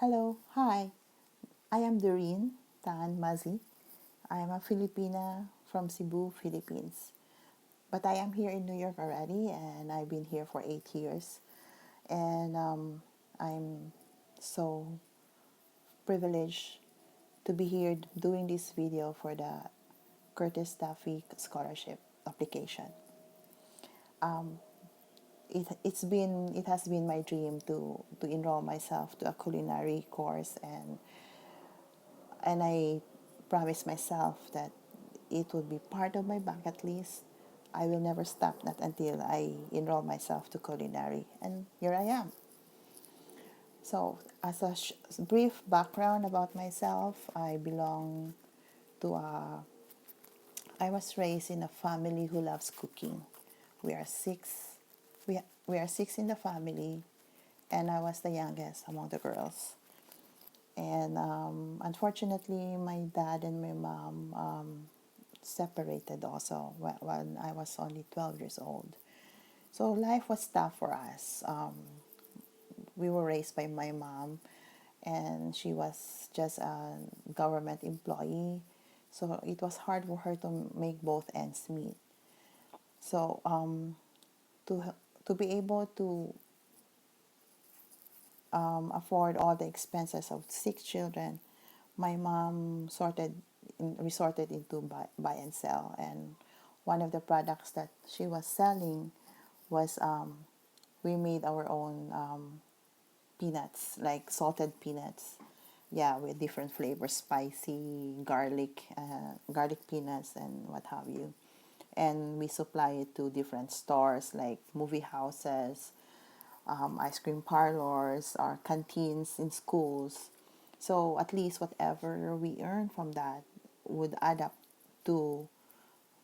Hello, hi. I am Doreen Tan Mazi. I am a Filipina from Cebu, Philippines. But I am here in New York already, and I've been here for 8 years. And I'm so privileged to be here doing this video for the Curtis Duffy Scholarship application. It has been my dream to enroll myself to a culinary course, and I promised myself that it would be part of my bucket list. I will never stop that until I enroll myself to culinary, and here I am. So, as a brief background about myself, to a. I was raised in a family who loves cooking. We are six. We are six in the family, and I was the youngest among the girls. And unfortunately, my dad and my mom separated also when I was only 12 years old. So life was tough for us. We were raised by my mom, and she was just a government employee. So it was hard for her to make both ends meet. So to to be able to afford all the expenses of six children, my mom resorted into buy and sell. And one of the products that she was selling was we made our own peanuts, like salted peanuts. Yeah, with different flavors, spicy, garlic peanuts, and what have you. And we supply it to different stores like movie houses, ice cream parlors, or canteens in schools. So at least whatever we earn from that would add up to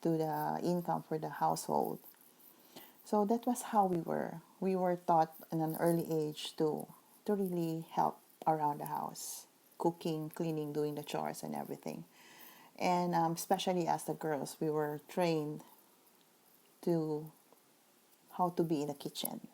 to the income for the household. So that was how we were. We were taught in an early age to really help around the house, cooking, cleaning, doing the chores and everything. And especially as the girls, we were trained to how to be in the kitchen,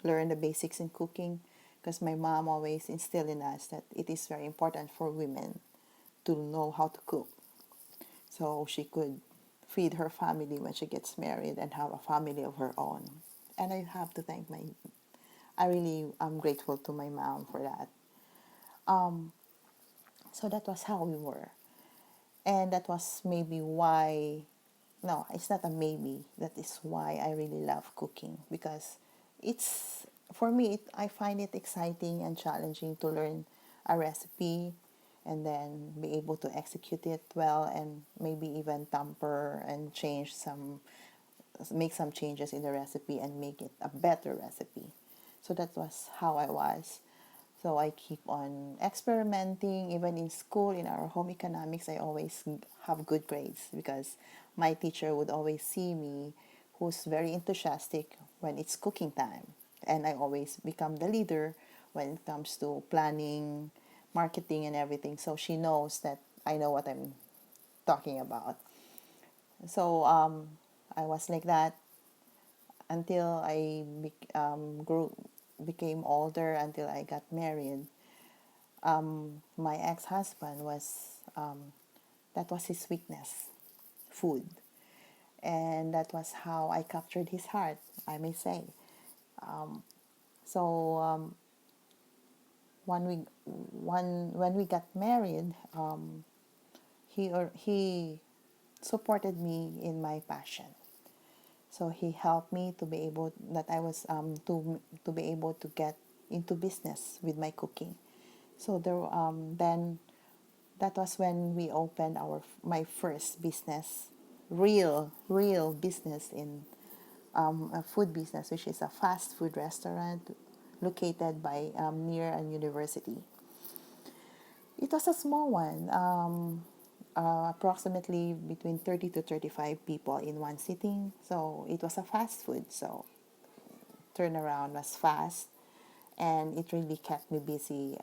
learn the basics in cooking, because my mom always instilled in us that it is very important for women to know how to cook so she could feed her family when she gets married and have a family of her own. And I have to thank I really am grateful to my mom for that. So that was how we were. And that was maybe why, no, it's not a maybe, that is why I really love cooking, because it's, for me, I find it exciting and challenging to learn a recipe and then be able to execute it well, and maybe even tamper and make some changes in the recipe and make it a better recipe. So that was how I was. So I keep on experimenting. Even in school, in our home economics, I always have good grades because my teacher would always see me who's very enthusiastic when it's cooking time. And I always become the leader when it comes to planning, marketing, and everything. So she knows that I know what I'm talking about. So I was like that until became older, until I got married. My ex-husband was that was his weakness, food, and that was how I captured his heart, I may say. So when we got married, he supported me in my passion. So he helped me to be able that I was to be able to get into business with my cooking. So then that was when we opened my first business, real business in a food business, which is a fast food restaurant located by near a university. It was a small one, approximately between 30 to 35 people in one sitting. So it was a fast food, so turnaround was fast, and it really kept me busy.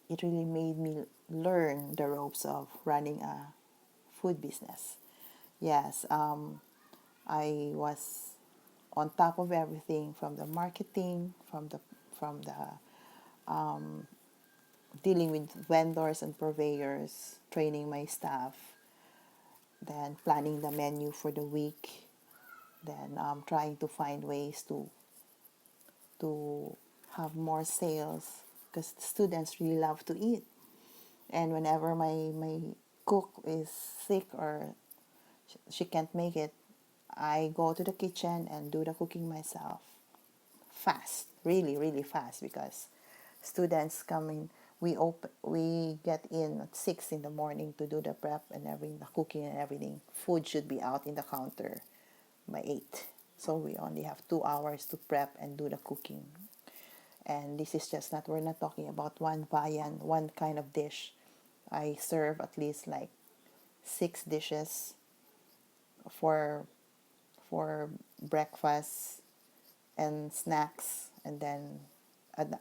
It really made me learn the ropes of running a food business. Yes, I was on top of everything, from the marketing, from the dealing with vendors and purveyors, training my staff, then planning the menu for the week, then trying to find ways to have more sales because students really love to eat. And whenever my cook is sick or she can't make it, I go to the kitchen and do the cooking myself. Fast, really, really fast because students come in. We get in at 6 in the morning to do the prep and everything, the cooking and everything. Food should be out in the counter by 8. So we only have 2 hours to prep and do the cooking. And this is just not, we're not talking about one viand, one kind of dish. I serve at least like 6 dishes for for breakfast and snacks, and then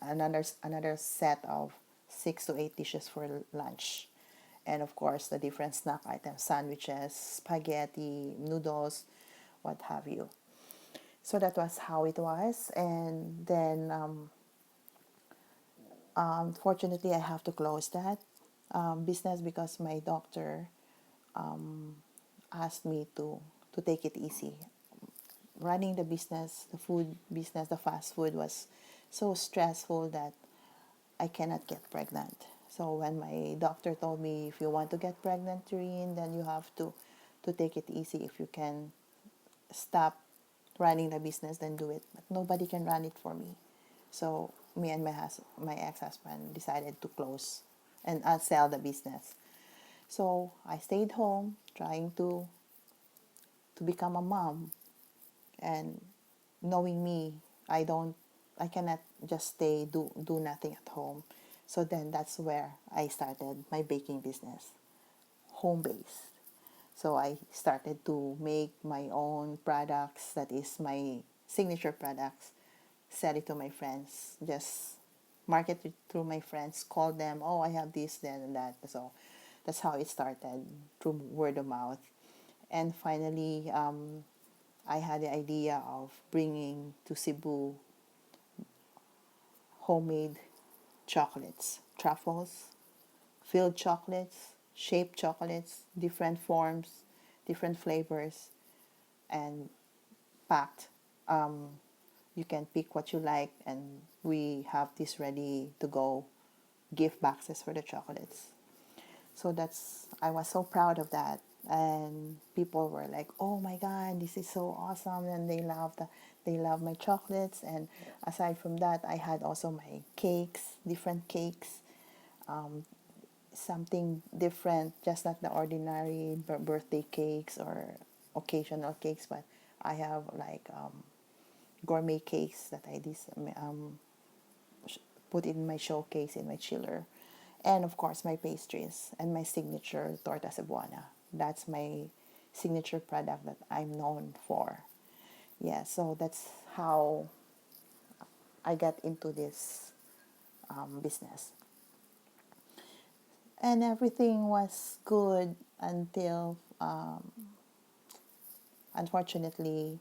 another set of 6 to 8 dishes for lunch, and of course the different snack items, sandwiches, spaghetti, noodles, what have you. So that was how it was, and then unfortunately I have to close that business because my doctor asked me to take it easy. Running the business, the food business, the fast food was so stressful that I cannot get pregnant. So when my doctor told me, if you want to get pregnant, Doreen, then you have to take it easy. If you can stop running the business, then do it. But nobody can run it for me. So me and my ex-husband decided to close and sell the business. So I stayed home trying to become a mom, and knowing me, I cannot just do nothing at home. So then that's where I started my baking business, home based. So I started to make my own products, that is my signature products, sell it to my friends, just market it through my friends, call them, oh, I have this, then, and that. So that's how it started, through word of mouth. And finally, I had the idea of bringing to Cebu homemade chocolates, truffles, filled chocolates, shaped chocolates, different forms, different flavors, and packed. You can pick what you like, and we have this ready to go gift boxes for the chocolates. So I was so proud of that. And people were like, oh my God, this is so awesome. And they love my chocolates. And aside from that, I had also my cakes, different cakes, something different, just not the ordinary birthday cakes or occasional cakes, but I have like gourmet cakes that I put in my showcase in my chiller. And of course, my pastries and my signature torta cebuana. That's my signature product that I'm known for. Yeah, so that's how I got into this business. And everything was good until, unfortunately,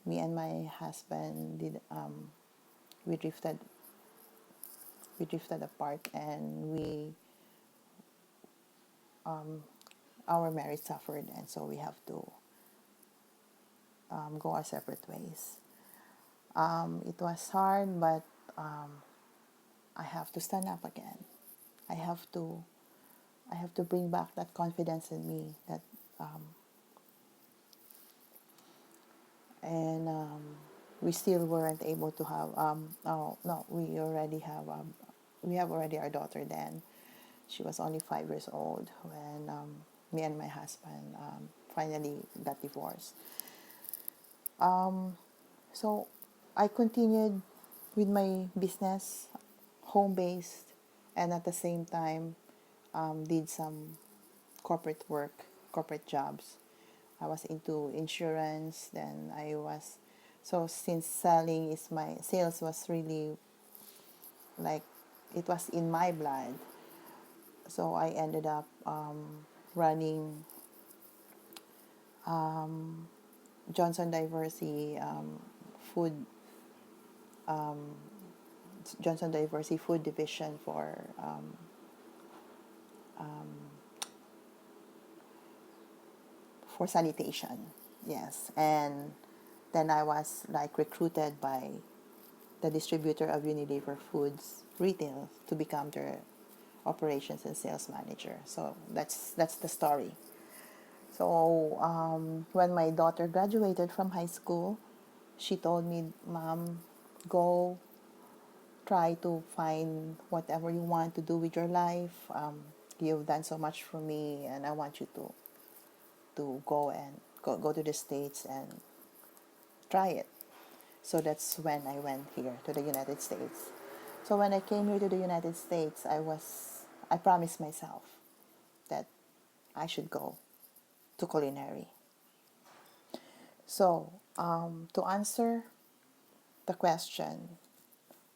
me and my husband we drifted we drifted apart, and we our marriage suffered, and so we have to go our separate ways. It was hard, but I have to stand up again. I have to I have to bring back that confidence in me, that and we still weren't able to have oh no, we have already our daughter then. She was only 5 years old when me and my husband finally got divorced. So I continued with my business, home based, and at the same time did some corporate work, corporate jobs. I was into insurance. Then I was, so since selling is my sales was really like, it was in my blood. So I ended up running Johnson Diversey food Johnson Diversey Food Division for sanitation. Yes, and then I was like recruited by the distributor of Unilever Foods Retail to become their operations and sales manager. So that's the story. So when my daughter graduated from high school, she told me, "Mom, go try to find whatever you want to do with your life. You've done so much for me, and I want you to go and go to the States and try it." So that's when I went here to the United States. So when I came here to the United States, I promised myself that I should go to culinary. So to answer the question,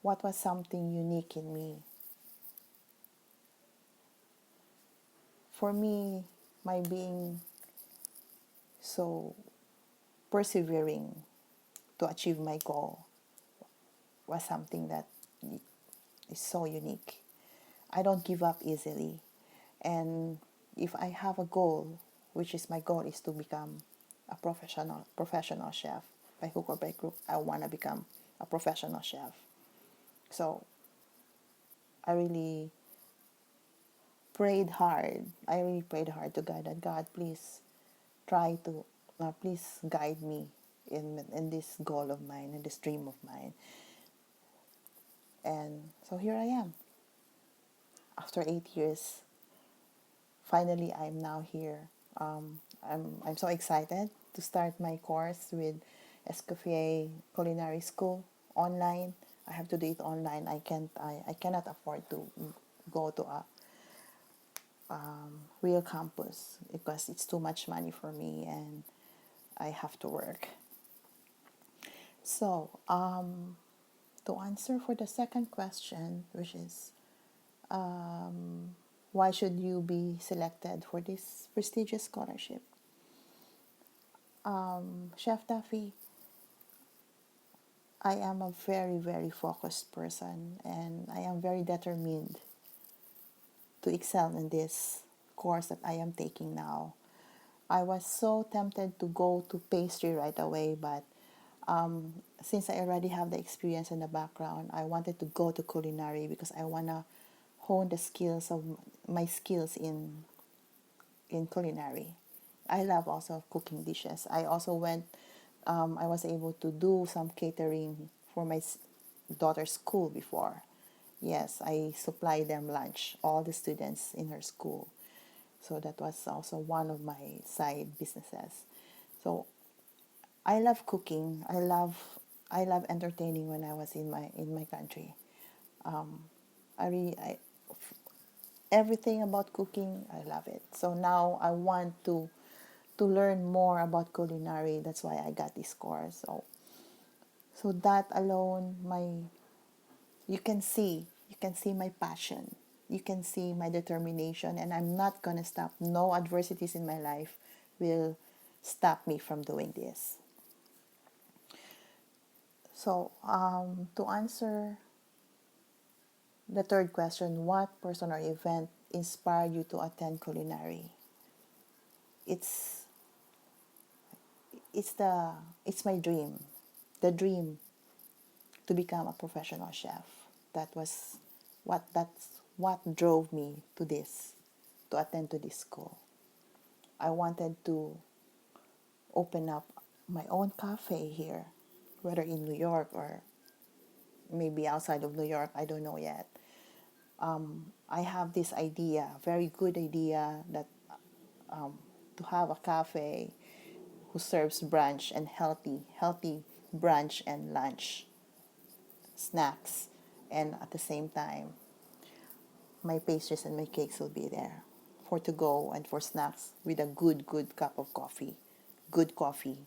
what was something unique in me? For me, my being so persevering to achieve my goal was something that is so unique. I don't give up easily. And if I have a goal, which is my goal is to become a professional chef, by hook or by crook, I want to become a professional chef. So I really prayed hard. I really prayed hard to God that God, please try to, please guide me in this goal of mine, in this dream of mine. And so here I am. After 8 years, finally I'm now here. I'm so excited to start my course with Escoffier Culinary School online. I have to do it online. I cannot afford to go to a real campus because it's too much money for me and I have to work. So to answer for the second question, which is why should you be selected for this prestigious scholarship? Chef Duffy, I am a very, very focused person and I am very determined to excel in this course that I am taking now. I was so tempted to go to pastry right away, but since I already have the experience and the background, I wanted to go to culinary because I want to hone the skills of my skills in culinary. I love also cooking dishes. I was able to do some catering for my daughter's school before. Yes, I supply them lunch, all the students in her school. So that was also one of my side businesses. So I love cooking. I love entertaining when I was in my country. I really I, everything about cooking, I love it. So now I want to learn more about culinary. That's why I got this course. So that alone, you can see my passion. You can see my determination, and I'm not gonna stop. No adversities in my life will stop me from doing this. So to answer the third question, what person or event inspired you to attend culinary? It's it's the it's my dream, the dream to become a professional chef. That's what drove me to this, to attend to this school. I wanted to open up my own cafe here, whether in New York or maybe outside of New York, I don't know yet. I have this idea, very good idea, that to have a cafe who serves brunch and healthy brunch and lunch snacks, and at the same time my pastries and my cakes will be there for to go and for snacks with a good cup of coffee, good coffee.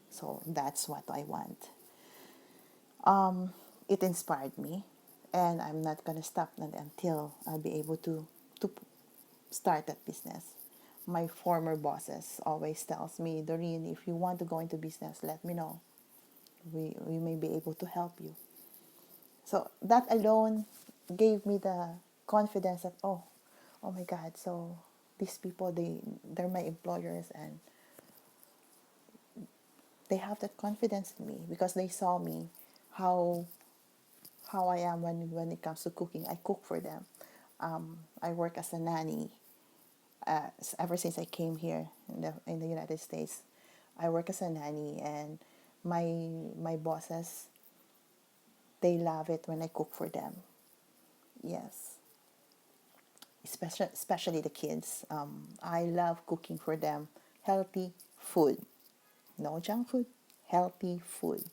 So that's what I want. It inspired me, and I'm not gonna stop until I'll be able to start that business. My former bosses always tells me, Doreen, if you want to go into business, let me know. We may be able to help you. So that alone gave me the confidence that, oh my God, so these people, they're my employers, and they have that confidence in me because they saw me how I am when it comes to cooking. I cook for them. I work as a nanny ever since I came here in the United States. I work as a nanny, and my bosses, they love it when I cook for them. Yes, especially the kids. I love cooking for them healthy food, no junk food, healthy food.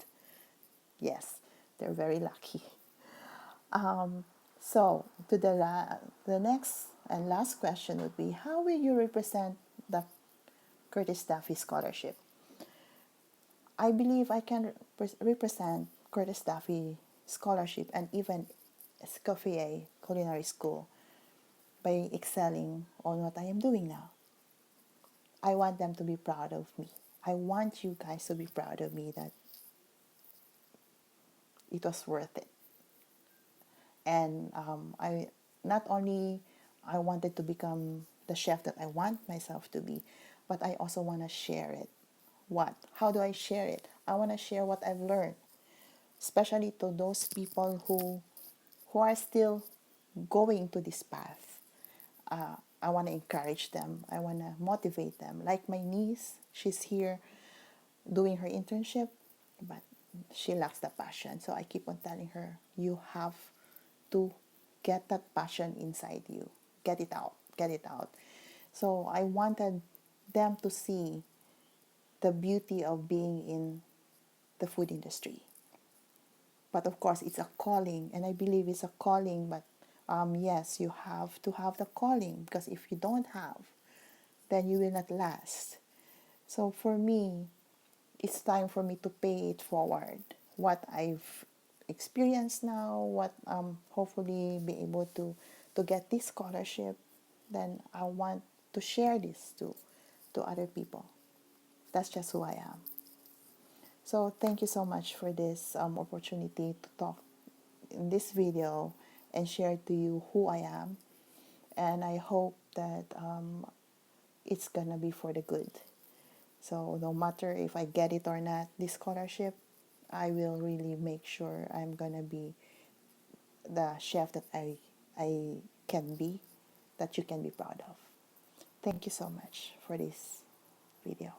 Yes, they're very lucky. So to the next and last question would be, how will you represent the Curtis Duffy Scholarship? I believe I can represent Curtis Duffy Scholarship and even Escoffier Culinary School by excelling on what I am doing now. I want them to be proud of me. I want you guys to be proud of me that it was worth it. And I not only I wanted to become the chef that I want myself to be, but I also want to share it. What? How do I share it? I want to share what I've learned, especially to those people who are still going to this path. I want to encourage them. I want to motivate them. Like my niece, she's here doing her internship, but she lacks the passion. So I keep on telling her, you have to get that passion inside you. Get it out. Get it out. So I wanted them to see the beauty of being in the food industry. But of course, it's a calling, and I believe it's a calling. But yes, you have to have the calling, because if you don't have, then you will not last. So for me, it's time for me to pay it forward. What I've experienced now, what hopefully be able to get this scholarship, then I want to share this to other people. That's just who I am. So thank you so much for this opportunity to talk in this video and share to you who I am. And I hope that it's gonna be for the good. So no matter if I get it or not, this scholarship, I will really make sure I'm gonna be the chef that I can be, that you can be proud of. Thank you so much for this video.